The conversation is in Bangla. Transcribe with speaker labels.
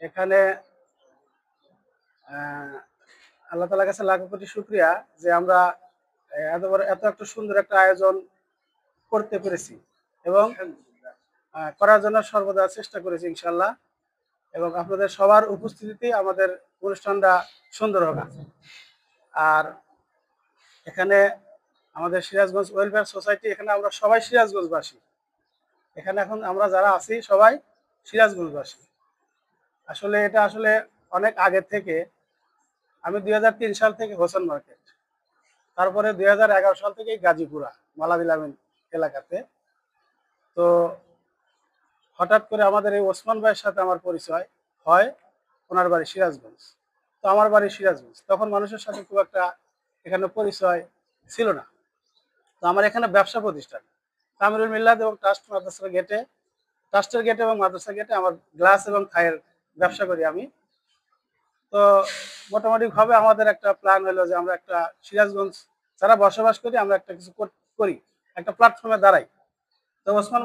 Speaker 1: এখানে আহ, আল্লাহ তাআলার কাছে লাখ কোটি শুকরিয়া যে আমরা এত একটা সুন্দর একটা আয়োজন করতে পেরেছি এবং করার জন্য সর্বদা চেষ্টা করেছি ইনশাল্লাহ। এবং আপনাদের সবার উপস্থিতিতে আমাদের অনুষ্ঠানটা সুন্দর হবে। আর এখানে আমাদের সিরাজগঞ্জ ওয়েলফেয়ার সোসাইটি, এখানে আমরা সবাই সিরাজগঞ্জবাসী। এখানে এখন আমরা যারা আছি সবাই সিরাজগঞ্জবাসী। আসলে এটা আসলে অনেক আগে থেকে, আমি 2003 সাল থেকে হোসেন মার্কেট, তারপরে 2011 সাল থেকে গাজীপুরা মালাদিল আমিন এলাকাতে। তো হঠাৎ করে আমাদের এই ওসমান ভাইয়ের সাথে আমার পরিচয় হয়। ওনার বাড়ি সিরাজগঞ্জ, তো আমার বাড়ি সিরাজগঞ্জ। তখন মানুষের সাথে খুব একটা এখানে পরিচয় ছিল না। তো আমার এখানে ব্যবসা প্রতিষ্ঠান তামিরুল মিল্লাত এবং ট্রাস্টের গেটে এবং মাদ্রাসা গেটে আমার গ্লাস এবং থাইয়ের ব্যবসা করি আমি। তো মোটামুটি ভাবে আমাদের একটা প্ল্যান হলো যে আমরা একটা সিরাজগঞ্জ যারা বসবাস করি আমরা একটা কিছু করি, একটা প্ল্যাটফর্মে দাঁড়াই। তো ওসমান